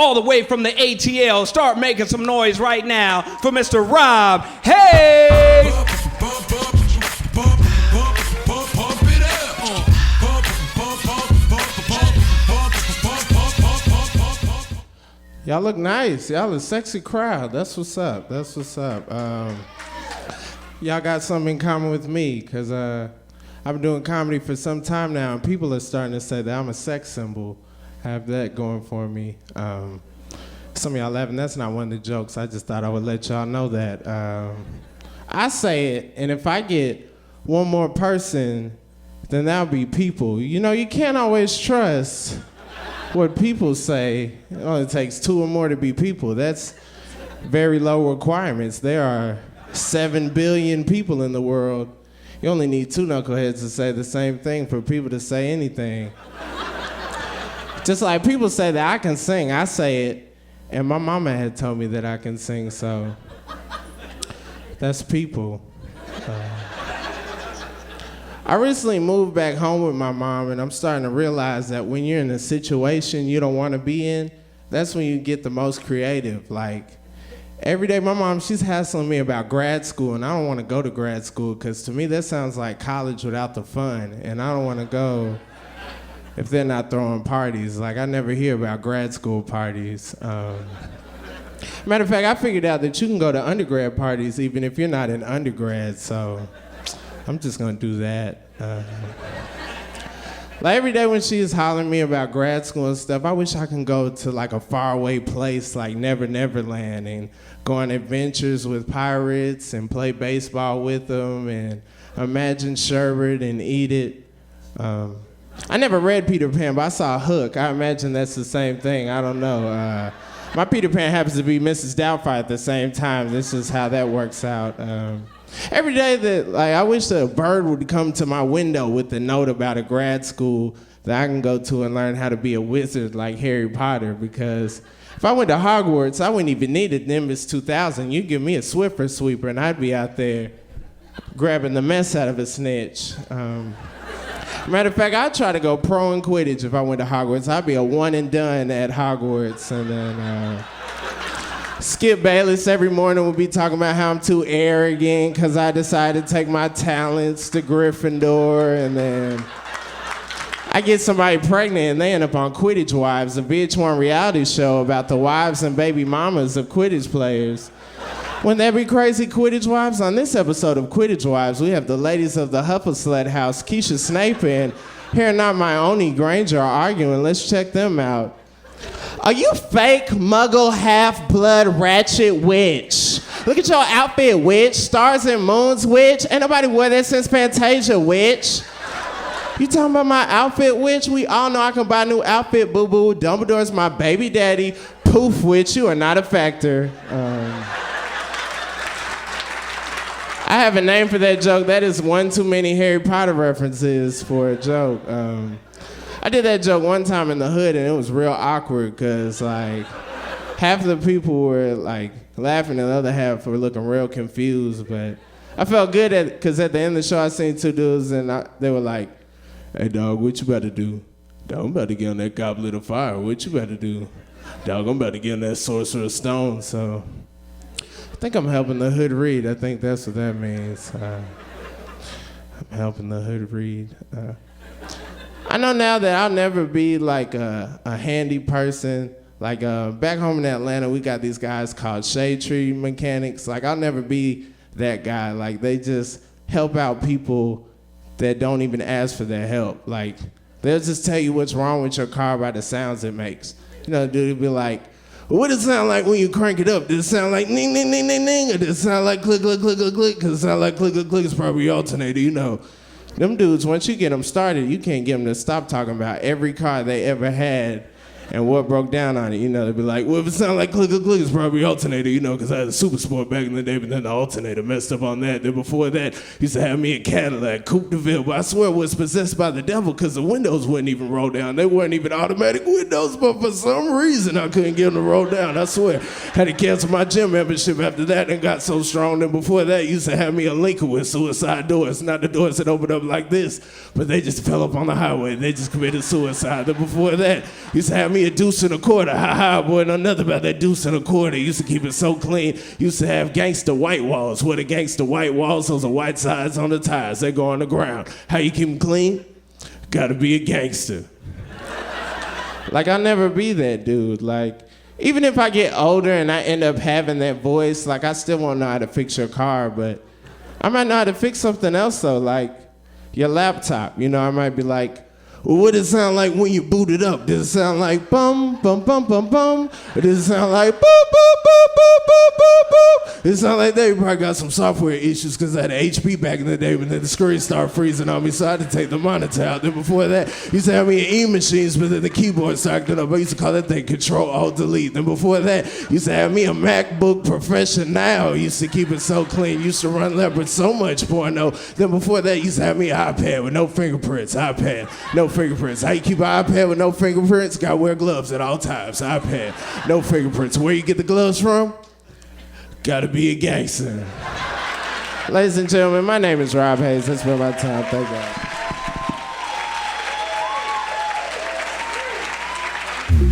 all the way from the ATL. Start making some noise right now for Mr. Rob Haze. Y'all look nice. Y'all a sexy crowd. That's what's up. That's what's up. Y'all got something in common with me, because I've been doing comedy for some time now, and people are starting to say that I'm a sex symbol. I have that going for me. Some of y'all laughing. That's not one of the jokes. I just thought I would let y'all know that. I say it, and if I get one more person, then that'll be people. You know, you can't always trust what people say. It only takes 2 or more to be people. That's very low requirements. There are 7 billion people in the world. You only need 2 knuckleheads to say the same thing for people to say anything. Just like people say that I can sing, I say it, and my mama had told me that I can sing, so that's people. I recently moved back home with my mom, and I'm starting to realize that when you're in a situation you don't want to be in, that's when you get the most creative. Like, every day my mom, she's hassling me about grad school, and I don't want to go to grad school because to me that sounds like college without the fun, and I don't want to go if they're not throwing parties. Like, I never hear about grad school parties. Matter of fact, I figured out that you can go to undergrad parties even if you're not in undergrad, so I'm just gonna do that. Like, every day when she's hollering me about grad school and stuff, I wish I could go to like a faraway place like Never Neverland and go on adventures with pirates and play baseball with them and imagine sherbet and eat it. I never read Peter Pan, but I saw Hook. I imagine that's the same thing. I don't know. My Peter Pan happens to be Mrs. Doubtfire at the same time. This is how that works out. Every day that, like, I wish a bird would come to my window with a note about a grad school that I can go to and learn how to be a wizard like Harry Potter, because if I went to Hogwarts, I wouldn't even need a Nimbus 2000. You'd give me a Swiffer sweeper and I'd be out there grabbing the mess out of a snitch. Matter of fact, I'd try to go pro in Quidditch if I went to Hogwarts. I'd be a one and done at Hogwarts, and then Skip Bayless every morning would be talking about how I'm too arrogant because I decided to take my talents to Gryffindor, and then I get somebody pregnant and they end up on Quidditch Wives, a VH1 reality show about the wives and baby mamas of Quidditch players. Wouldn't that be crazy, Quidditch Wives? On this episode of Quidditch Wives, we have the ladies of the Hufflesled House, Keisha Snape and Here Not My Oni Granger, are arguing. Let's check them out. Are you fake, muggle, half-blood, ratchet witch? Look at your outfit, witch. Stars and moons, witch. Ain't nobody wear that since Fantasia, witch. You talking about my outfit, witch? We all know I can buy a new outfit, boo-boo. Dumbledore's my baby daddy. Poof, witch, you are not a factor. I have a name for that joke. That is one too many Harry Potter references for a joke. I did that joke one time in the hood, and it was real awkward because, like, half of the people were, like, laughing and the other half were looking real confused. But I felt good because at the end of the show, I seen 2 dudes, and they were like, "Hey, dog, what you about to do? Dog, I'm about to get on that goblet of fire. What you about to do? Dog, I'm about to get on that sorcerer's stone." So I think I'm helping the hood read. I think that's what that means. I'm helping the hood read. I know now that I'll never be like a handy person. Like back home in Atlanta, we got these guys called shade tree mechanics. Like, I'll never be that guy. Like, they just help out people that don't even ask for their help. Like, they'll just tell you what's wrong with your car by the sounds it makes. You know, dude will be like, "What does it sound like when you crank it up? Does it sound like ning, ning, ning, ning, ning? Or does it sound like click, click, click, click, click? Because it sound like click, click, click, it's probably your alternator, you know." Them dudes, once you get them started, you can't get them to stop talking about every car they ever had and what broke down on it. You know, they'd be like, "Well, if it sound like click, click, click, it's probably alternator, you know, because I had a Super Sport back in the day, but then the alternator messed up on that. Then before that, used to have me a Cadillac, Coupe de Ville, but I swear it was possessed by the devil because the windows wouldn't even roll down. They weren't even automatic windows, but for some reason, I couldn't get them to roll down. I swear. Had to cancel my gym membership after that and got so strong. Then before that, used to have me a Lincoln with suicide doors, not the doors that opened up like this, but they just fell up on the highway. They just committed suicide. Then before that, used to have me me a deuce and a quarter. Ha ha, boy, know nothing about that deuce and a quarter. Used to keep it so clean. Used to have gangster white walls. What are gangster white walls? Those are white sides on the tires. They go on the ground. How you keep them clean? Gotta be a gangster. Like, I'll never be that dude. Like, even if I get older and I end up having that voice, like, I still won't know how to fix your car, but I might know how to fix something else, though, like your laptop. You know, I might be like, well, what does it sound like when you boot it up? Does it sound like bum, bum, bum, bum, bum? Or does it sound like boop, boop, boop, boop, boop, boop, boop? It sound like they probably got some software issues because I had an HP back in the day, but then the screen started freezing on me, so I had to take the monitor out. Then before that, used to have me E-machines, but then the keyboard started acting up. I used to call that thing Control-Alt-Delete. Then before that, used to have me a MacBook Professional. Used to keep it so clean. Used to run Leopard so much porno. Then before that, used to have me an iPad with no fingerprints. iPad, no fingerprints. How you keep an iPad with no fingerprints? Gotta wear gloves at all times. iPad, no fingerprints. Where you get the gloves from? Gotta be a gangster. Ladies and gentlemen, my name is Rob Haze. That's been my time. Thank God.